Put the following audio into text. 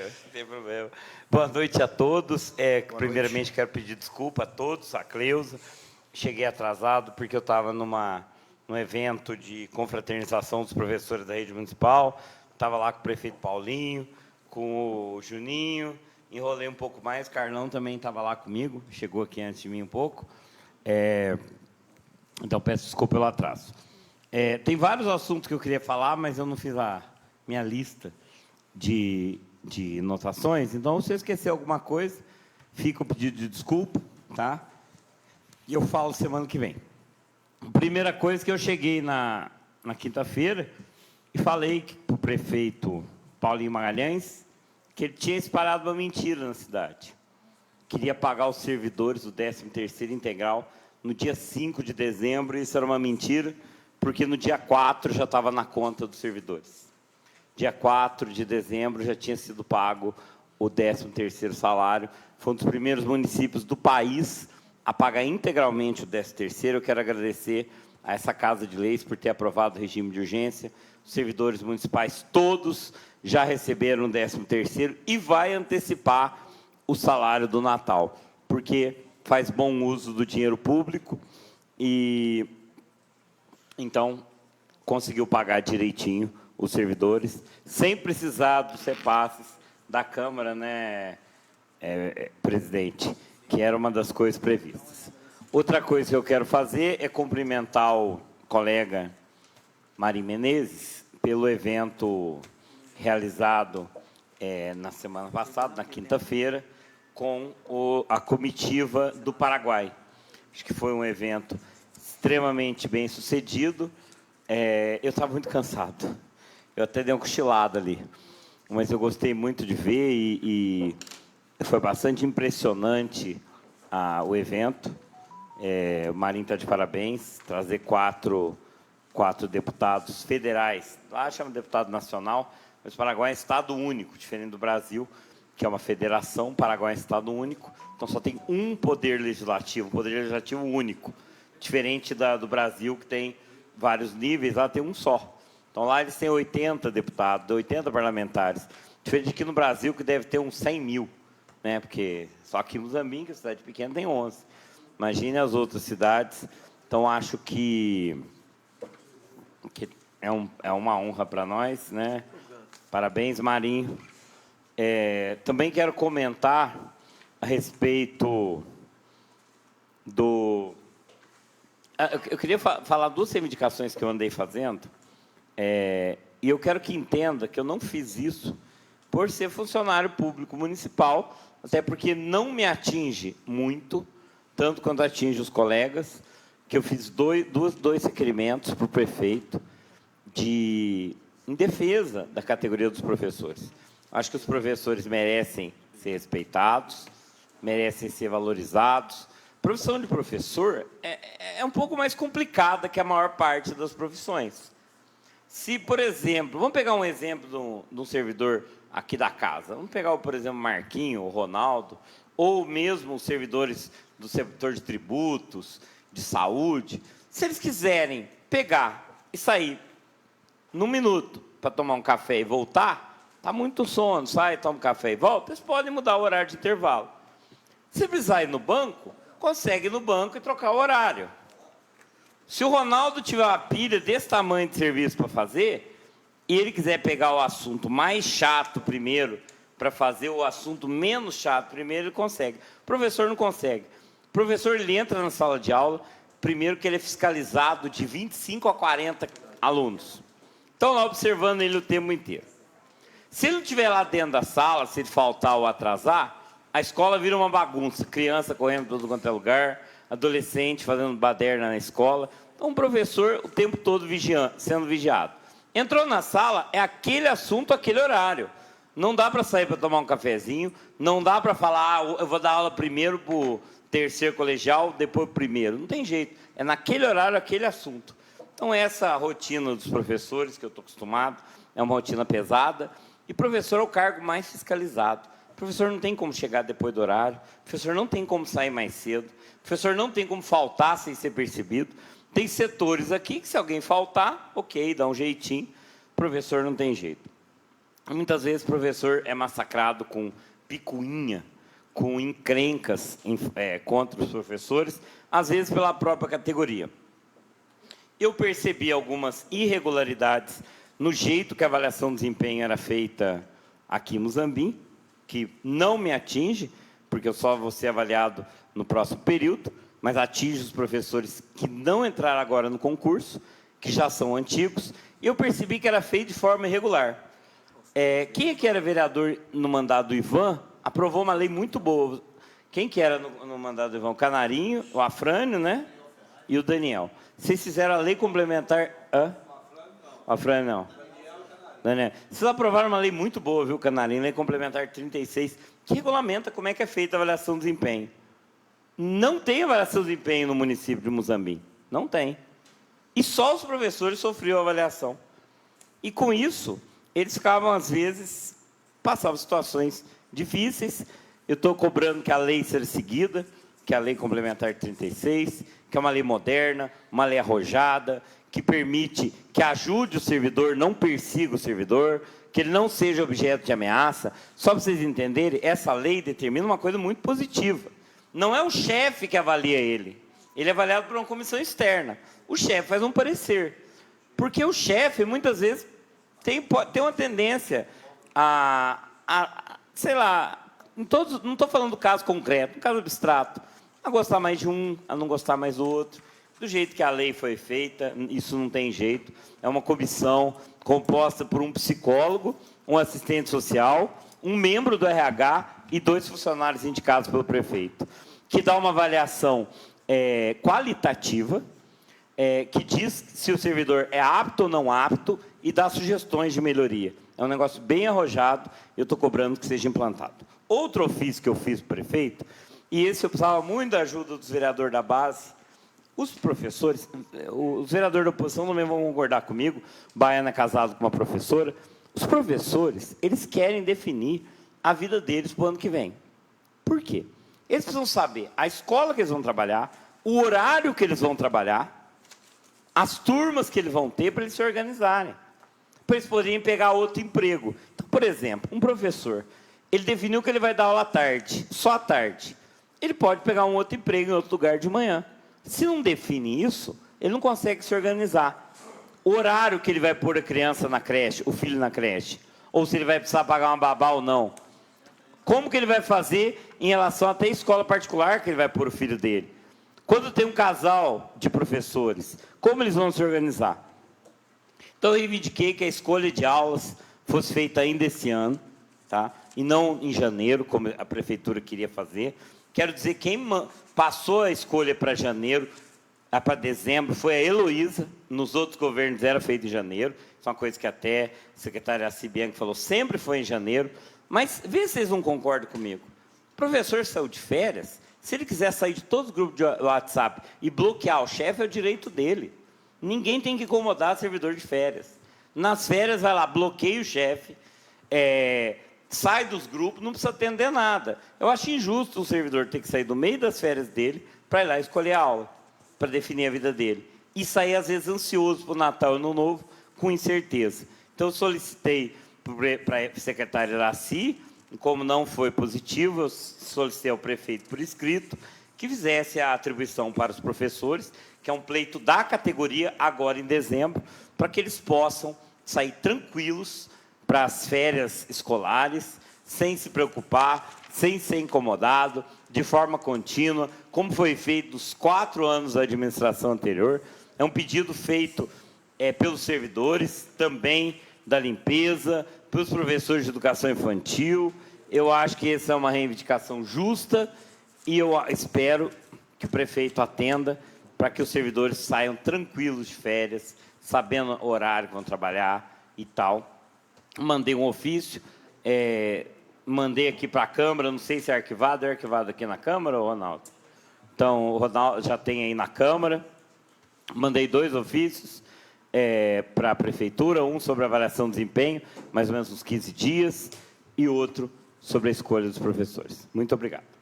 Não tem problema. Boa noite a todos. Primeiramente, quero pedir desculpa a todos, a Cleusa. Cheguei atrasado porque eu estava num evento de confraternização dos professores da rede municipal. Estava lá com o prefeito Paulinho, com o Juninho. Enrolei um pouco mais. Carlão também estava lá comigo. Chegou aqui antes de mim um pouco. Então, peço desculpa pelo atraso. Tem vários assuntos que eu queria falar, mas eu não fiz a minha lista de anotações. Então, se eu esquecer alguma coisa, fica o pedido de desculpa, tá? E eu falo semana que vem. Primeira coisa que eu cheguei na quinta-feira e falei para o prefeito Paulinho Magalhães que ele tinha espalhado uma mentira na cidade. Queria pagar os servidores do 13º integral no dia 5 de dezembro, e isso era uma mentira, porque no dia 4 já estava na conta dos servidores. Dia 4 de dezembro já tinha sido pago o 13º salário. Foi um dos primeiros municípios do país a pagar integralmente o 13º. Eu quero agradecer a essa Casa de Leis por ter aprovado o regime de urgência. Os servidores municipais todos já receberam o 13º e vai antecipar o salário do Natal, porque faz bom uso do dinheiro público e, então, conseguiu pagar direitinho os servidores, sem precisar dos repasses da Câmara, né, presidente, que era uma das coisas previstas. Outra coisa que eu quero fazer é cumprimentar o colega Marim Menezes pelo evento realizado na semana passada, na quinta-feira, com a comitiva do Paraguai. Acho que foi um evento extremamente bem sucedido. Eu estava muito cansado. Eu até dei uma cochilada ali, mas eu gostei muito de ver e foi bastante impressionante o evento. O Marinho está de parabéns, trazer quatro deputados federais, lá chama deputado nacional, mas o Paraguai é estado único, diferente do Brasil, que é uma federação. O Paraguai é estado único, então só tem um poder legislativo único, diferente do Brasil, que tem vários níveis, lá tem um só. Então, lá eles têm 80 deputados, 80 parlamentares. Diferente de aqui no Brasil, que deve ter uns 100 mil, né? Porque só aqui em Moçambique, a cidade pequena, tem 11. Imagine as outras cidades. Então, acho que é uma honra para nós, né? Parabéns, Marinho. Também quero comentar a respeito do... Eu queria falar duas reivindicações que eu andei fazendo. E eu quero que entenda que eu não fiz isso por ser funcionário público municipal, até porque não me atinge muito, tanto quanto atinge os colegas, que eu fiz dois requerimentos para o prefeito em defesa da categoria dos professores. Acho que os professores merecem ser respeitados, merecem ser valorizados. A profissão de professor é um pouco mais complicada que a maior parte das profissões. Se, por exemplo, vamos pegar um exemplo de um servidor aqui da casa. Vamos pegar, por exemplo, o Marquinho, o Ronaldo, ou mesmo os servidores do setor de tributos, de saúde. Se eles quiserem pegar e sair num minuto para tomar um café e voltar, está muito sono, sai, toma um café e volta, eles podem mudar o horário de intervalo. Se precisar ir no banco, consegue ir no banco e trocar o horário. Se o Ronaldo tiver uma pilha desse tamanho de serviço para fazer, e ele quiser pegar o assunto mais chato primeiro, para fazer o assunto menos chato primeiro, ele consegue. O professor não consegue. O professor, ele entra na sala de aula, primeiro que ele é fiscalizado de 25 a 40 alunos. Estão lá observando ele o tempo inteiro. Se ele não estiver lá dentro da sala, se ele faltar ou atrasar, a escola vira uma bagunça. Criança correndo para todo quanto é lugar, adolescente fazendo baderna na escola. Então, o professor o tempo todo sendo vigiado. Entrou na sala, é aquele assunto, aquele horário. Não dá para sair para tomar um cafezinho, não dá para falar, eu vou dar aula primeiro para o terceiro colegial, depois para o primeiro. Não tem jeito. É naquele horário, aquele assunto. Então, essa rotina dos professores, que eu estou acostumado, é uma rotina pesada. E professor é o cargo mais fiscalizado. O professor não tem como chegar depois do horário, o professor não tem como sair mais cedo, o professor não tem como faltar sem ser percebido. Tem setores aqui que, se alguém faltar, ok, dá um jeitinho, o professor não tem jeito. Muitas vezes o professor é massacrado com picuinha, com encrencas contra os professores, às vezes pela própria categoria. Eu percebi algumas irregularidades no jeito que a avaliação de desempenho era feita aqui em Muzambinho, que não me atinge, porque eu só vou ser avaliado no próximo período, mas atinge os professores que não entraram agora no concurso, que já são antigos, e eu percebi que era feito de forma irregular. Quem é que era vereador no mandato do Ivan aprovou uma lei muito boa. Quem que era no mandato do Ivan? O Canarinho, o Afrânio, né? E o Daniel. Vocês fizeram a lei complementar... Hã? O Afrânio não. Daniel. Vocês aprovaram uma lei muito boa, viu, Canarinho? Lei complementar 36, que regulamenta como é que é feita a avaliação de desempenho. Não tem avaliação de desempenho no município de Muzambinho. Não tem. E só os professores sofriam a avaliação. E com isso, eles ficavam, às vezes, passavam situações difíceis. Eu estou cobrando que a lei seja seguida, que é a lei complementar 36, que é uma lei moderna, uma lei arrojada, que permite que ajude o servidor, não persiga o servidor, que ele não seja objeto de ameaça. Só para vocês entenderem, essa lei determina uma coisa muito positiva. Não é o chefe que avalia ele. Ele é avaliado por uma comissão externa. O chefe faz um parecer. Porque o chefe, muitas vezes, tem uma tendência sei lá, não estou falando do caso concreto, no caso abstrato, a gostar mais de um, a não gostar mais do outro. Do jeito que a lei foi feita, isso não tem jeito. É uma comissão composta por um psicólogo, um assistente social, um membro do RH e 2 funcionários indicados pelo prefeito, que dá uma avaliação qualitativa, que diz se o servidor é apto ou não apto e dá sugestões de melhoria. É um negócio bem arrojado, eu estou cobrando que seja implantado. Outro ofício que eu fiz para o prefeito, e esse eu precisava muito da ajuda dos vereadores da base, os professores, os vereadores da oposição também vão concordar comigo, Baiana é casado com uma professora, os professores, eles querem definir a vida deles para o ano que vem. Por quê? Eles precisam saber a escola que eles vão trabalhar, o horário que eles vão trabalhar, as turmas que eles vão ter para eles se organizarem, para eles poderem pegar outro emprego. Então, por exemplo, um professor, ele definiu que ele vai dar aula à tarde, só à tarde. Ele pode pegar um outro emprego em outro lugar de manhã. Se não define isso, ele não consegue se organizar. O horário que ele vai pôr a criança na creche, o filho na creche, ou se ele vai precisar pagar uma babá ou não. Como que ele vai fazer em relação até a escola particular que ele vai pôr o filho dele? Quando tem um casal de professores, como eles vão se organizar? Então, eu reivindiquei que a escolha de aulas fosse feita ainda esse ano, tá? E não em janeiro, como a prefeitura queria fazer. Quero dizer, quem passou a escolha para janeiro, para dezembro, foi a Heloísa. Nos outros governos era feito em janeiro. Isso é uma coisa que até a secretária Acibianco falou, sempre foi em janeiro. Mas vê se vocês não concordam comigo. O professor saiu de férias, se ele quiser sair de todos os grupos de WhatsApp e bloquear o chefe, é o direito dele. Ninguém tem que incomodar o servidor de férias. Nas férias, vai lá, bloqueia o chefe, sai dos grupos, não precisa atender nada. Eu acho injusto o servidor ter que sair do meio das férias dele para ir lá escolher a aula, para definir a vida dele. E sair, às vezes, ansioso para o Natal e Ano Novo, com incerteza. Então, eu solicitei para a secretária Iraci, como não foi positivo, eu solicitei ao prefeito por escrito, que fizesse a atribuição para os professores, que é um pleito da categoria, agora em dezembro, para que eles possam sair tranquilos para as férias escolares, sem se preocupar, sem ser incomodado, de forma contínua, como foi feito nos 4 anos da administração anterior. É um pedido feito pelos servidores, também da limpeza, pelos professores de educação infantil. Eu acho que essa é uma reivindicação justa e eu espero que o prefeito atenda para que os servidores saiam tranquilos de férias, sabendo o horário que vão trabalhar e tal. Mandei um ofício, mandei aqui para a Câmara, não sei se é arquivado aqui na Câmara, Ronaldo? Então, o Ronaldo já tem aí na Câmara. Mandei 2 ofícios para a Prefeitura, um sobre a avaliação de desempenho, mais ou menos uns 15 dias, e outro sobre a escolha dos professores. Muito obrigado.